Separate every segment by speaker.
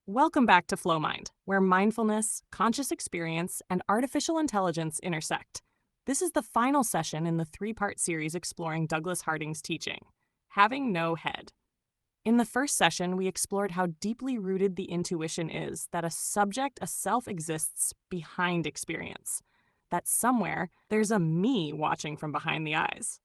Speaker 1: Welcome back to FlowMind, where mindfulness, conscious experience, and artificial intelligence intersect. This is the final session in the three-part series exploring Douglas Harding's teaching, Having No Head. In the first session, we explored how deeply rooted the intuition is that a self exists behind experience, that somewhere there's a me watching from behind the eyes.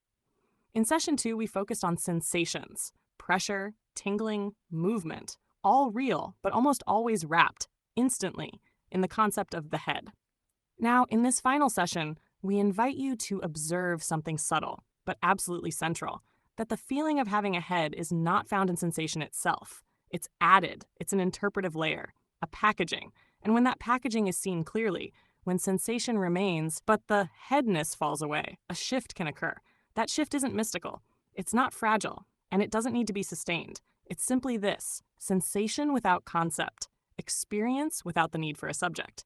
Speaker 1: In session 2, we focused on sensations, pressure, tingling, movement, all real, but almost always wrapped, instantly, in the concept of the head. Now, in this final session, we invite you to observe something subtle, but absolutely central, that the feeling of having a head is not found in sensation itself. It's added, it's an interpretive layer, a packaging, and when that packaging is seen clearly, when sensation remains, but the headness falls away, a shift can occur. That shift isn't mystical, it's not fragile, and it doesn't need to be sustained. It's simply this: sensation without concept, experience without the need for a subject.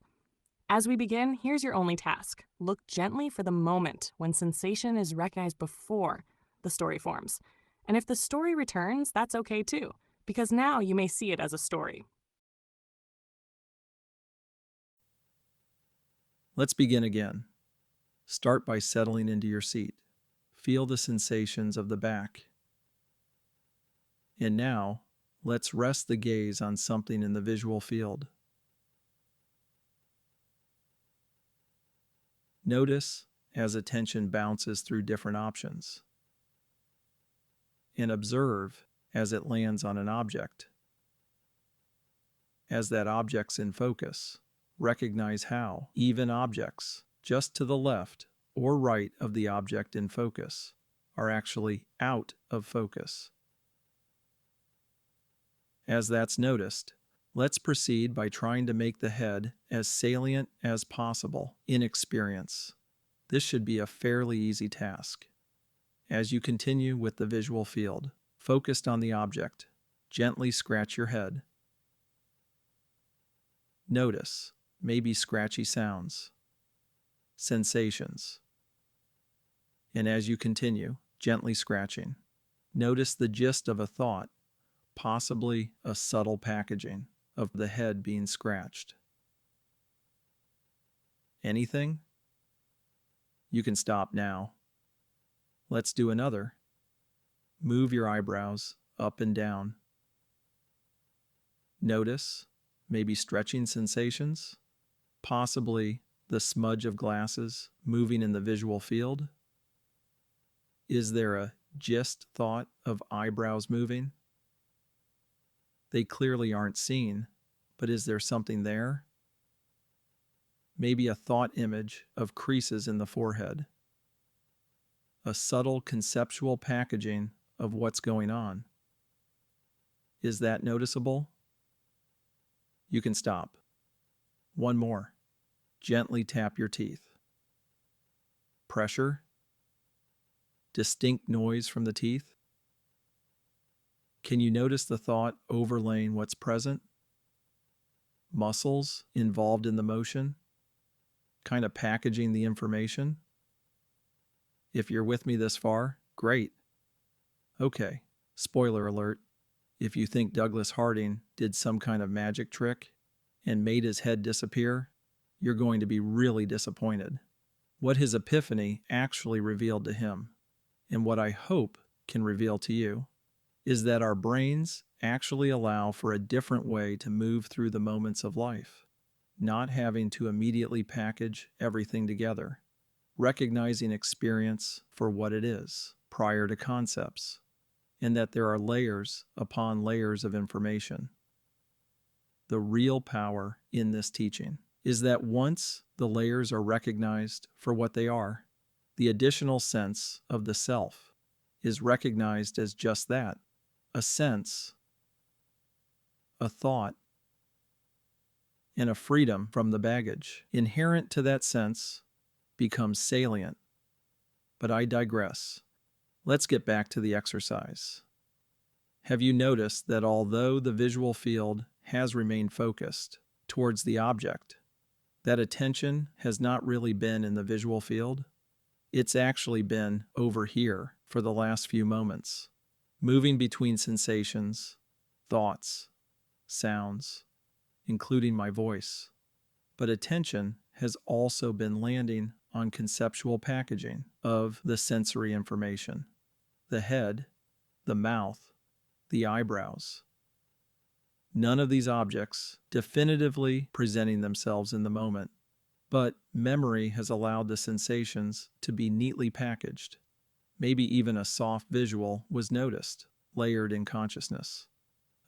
Speaker 1: As we begin, here's your only task. Look gently for the moment when sensation is recognized before the story forms. And if the story returns, that's okay too, because now you may see it as a story.
Speaker 2: Let's begin again. Start by settling into your seat. Feel the sensations of the back. And now, let's rest the gaze on something in the visual field. Notice as attention bounces through different options. And observe as it lands on an object. As that object's in focus, recognize how even objects just to the left or right of the object in focus are actually out of focus. As that's noticed, let's proceed by trying to make the head as salient as possible in experience. This should be a fairly easy task. As you continue with the visual field, focused on the object, gently scratch your head. Notice maybe scratchy sounds, sensations. And as you continue, gently scratching, notice the gist of a thought, possibly a subtle packaging of the head being scratched. Anything? You can stop now. Let's do another. Move your eyebrows up and down. Notice maybe stretching sensations, possibly the smudge of glasses moving in the visual field. Is there a gist thought of eyebrows moving? They clearly aren't seen, but is there something there? Maybe a thought image of creases in the forehead. A subtle conceptual packaging of what's going on. Is that noticeable? You can stop. One more. Gently tap your teeth. Pressure? Distinct noise from the teeth? Can you notice the thought overlaying what's present? Muscles involved in the motion? Kind of packaging the information? If you're with me this far, great. Okay, spoiler alert. If you think Douglas Harding did some kind of magic trick and made his head disappear, you're going to be really disappointed. What his epiphany actually revealed to him, and what I hope can reveal to you, is that our brains actually allow for a different way to move through the moments of life, not having to immediately package everything together, recognizing experience for what it is prior to concepts, and that there are layers upon layers of information. The real power in this teaching is that once the layers are recognized for what they are, the additional sense of the self is recognized as just that, a sense, a thought, and a freedom from the baggage inherent to that sense becomes salient. But I digress. Let's get back to the exercise. Have you noticed that although the visual field has remained focused towards the object, that attention has not really been in the visual field? It's actually been over here for the last few moments, moving between sensations, thoughts, sounds, including my voice. But attention has also been landing on conceptual packaging of the sensory information: the head, the mouth, the eyebrows. None of these objects definitively presenting themselves in the moment, but memory has allowed the sensations to be neatly packaged. Maybe even a soft visual was noticed, layered in consciousness.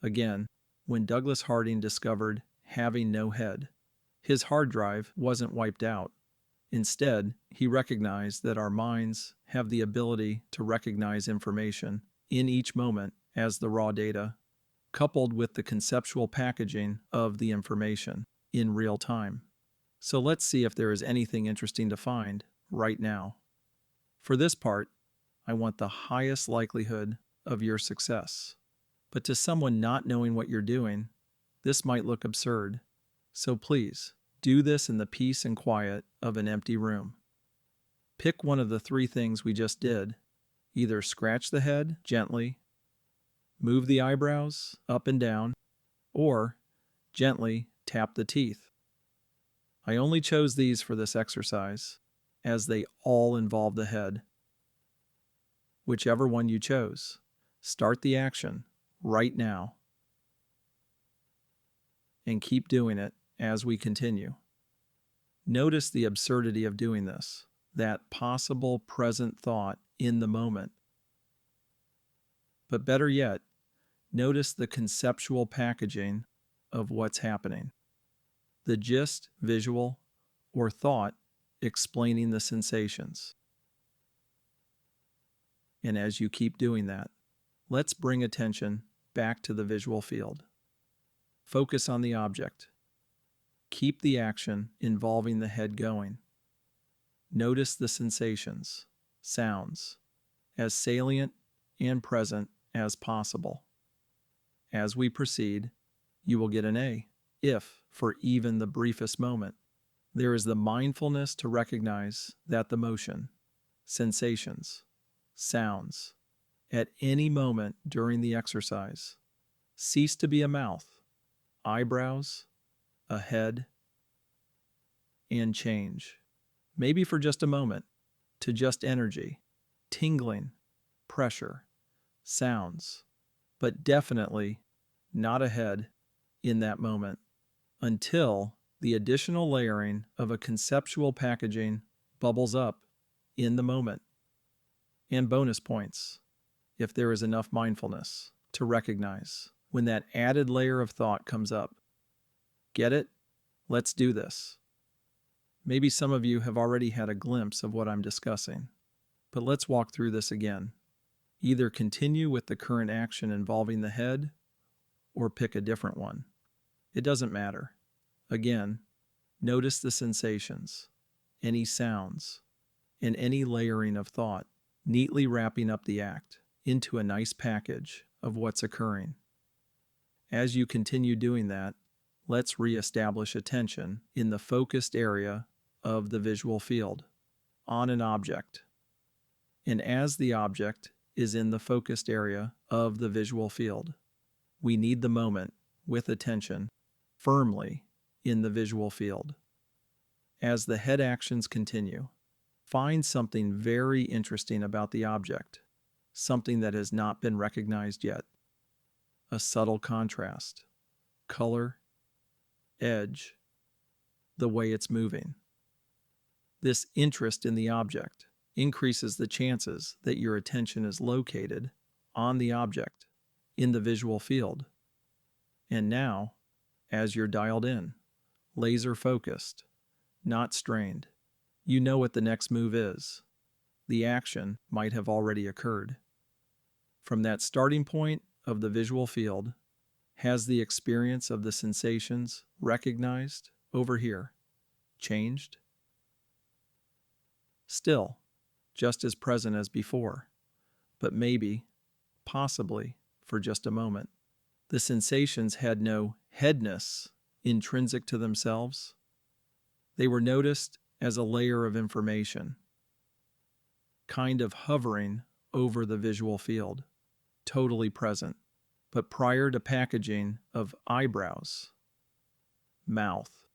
Speaker 2: Again, when Douglas Harding discovered having no head, his hard drive wasn't wiped out. Instead, he recognized that our minds have the ability to recognize information in each moment as the raw data, coupled with the conceptual packaging of the information in real time. So let's see if there is anything interesting to find right now. For this part, I want the highest likelihood of your success. But to someone not knowing what you're doing, this might look absurd. So please, do this in the peace and quiet of an empty room. Pick one of the three things we just did. Either scratch the head gently, move the eyebrows up and down, or gently tap the teeth. I only chose these for this exercise, as they all involve the head. Whichever one you chose, start the action right now. And keep doing it as we continue. Notice the absurdity of doing this, that possible present thought in the moment. But better yet, notice the conceptual packaging of what's happening. The gist, visual, or thought explaining the sensations. And as you keep doing that, let's bring attention back to the visual field. Focus on the object. Keep the action involving the head going. Notice the sensations, sounds, as salient and present as possible. As we proceed, you will get an A, if for even the briefest moment. There is the mindfulness to recognize that the motion, sensations, sounds, at any moment during the exercise, cease to be a mouth, eyebrows, a head, and change. Maybe for just a moment, to just energy, tingling, pressure, sounds, but definitely not a head in that moment, until the additional layering of a conceptual packaging bubbles up in the moment. And bonus points, if there is enough mindfulness to recognize when that added layer of thought comes up. Get it? Let's do this. Maybe some of you have already had a glimpse of what I'm discussing, but let's walk through this again. Either continue with the current action involving the head, or pick a different one. It doesn't matter. Again, notice the sensations, any sounds, and any layering of thought, neatly wrapping up the act into a nice package of what's occurring. As you continue doing that, let's reestablish attention in the focused area of the visual field, on an object. And as the object is in the focused area of the visual field, we need the moment with attention firmly in the visual field. As the head actions continue, find something very interesting about the object, something that has not been recognized yet. A subtle contrast, color, edge, the way it's moving. This interest in the object increases the chances that your attention is located on the object in the visual field. And now, as you're dialed in, laser focused, not strained, you know what the next move is. The action might have already occurred. From that starting point of the visual field, has the experience of the sensations recognized over here changed? Still, just as present as before, but maybe, possibly, for just a moment. The sensations had no headness intrinsic to themselves. They were noticed as a layer of information, kind of hovering over the visual field, totally present. But prior to packaging of eyebrows, mouth,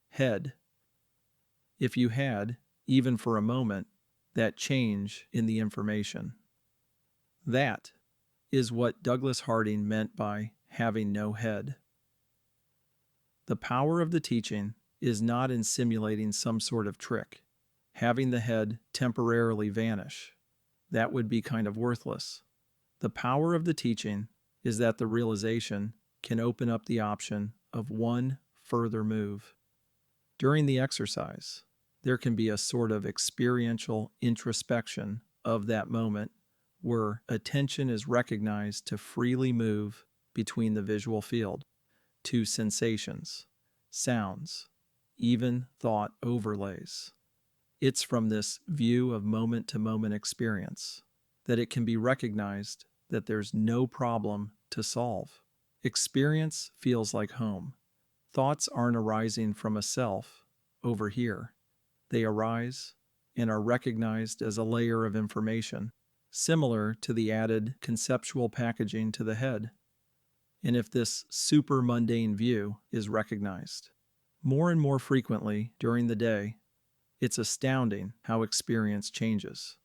Speaker 2: head. If you had, even for a moment, that change in the information. That is what Douglas Harding meant by having no head. The power of the teaching is not in simulating some sort of trick, having the head temporarily vanish. That would be kind of worthless. The power of the teaching is that the realization can open up the option of one further move. During the exercise, there can be a sort of experiential introspection of that moment where attention is recognized to freely move between the visual field to sensations, sounds, even thought overlays. It's from this view of moment-to-moment experience that it can be recognized that there's no problem to solve. Experience feels like home. Thoughts aren't arising from a self over here. They arise and are recognized as a layer of information, similar to the added conceptual packaging to the head. And if this super mundane view is recognized more and more frequently during the day, it's astounding how experience changes.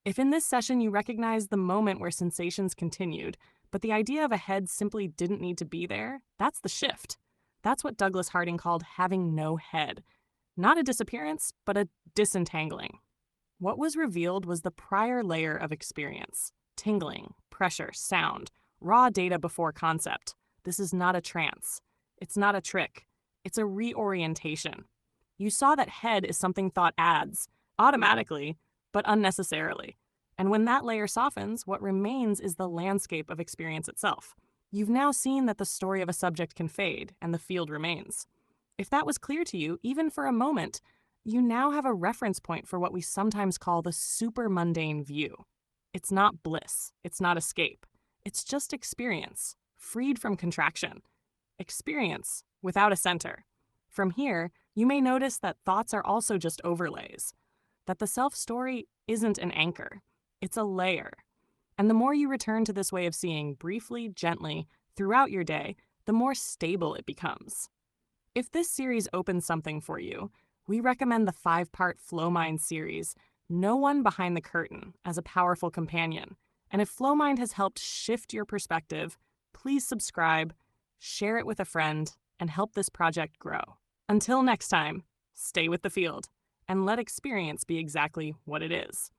Speaker 1: If in this session you recognize the moment where sensations continued, but the idea of a head simply didn't need to be there, that's the shift. That's what Douglas Harding called having no head. Not a disappearance, but a disentangling. What was revealed was the prior layer of experience: tingling, pressure, sound, raw data before concept. This is not a trance. It's not a trick. It's a reorientation. You saw that head is something thought adds, automatically, but unnecessarily. And when that layer softens, what remains is the landscape of experience itself. You've now seen that the story of a subject can fade, and the field remains. If that was clear to you, even for a moment, you now have a reference point for what we sometimes call the super mundane view. It's not bliss. It's not escape. It's just experience, freed from contraction. Experience without a center. From here, you may notice that thoughts are also just overlays, that the self-story isn't an anchor. It's a layer. And the more you return to this way of seeing briefly, gently, throughout your day, the more stable it becomes. If this series opens something for you, we recommend the 5-part FlowMind series, No One Behind the Curtain, as a powerful companion. And if FlowMind has helped shift your perspective, please subscribe, share it with a friend, and help this project grow. Until next time, stay with the field, and let experience be exactly what it is.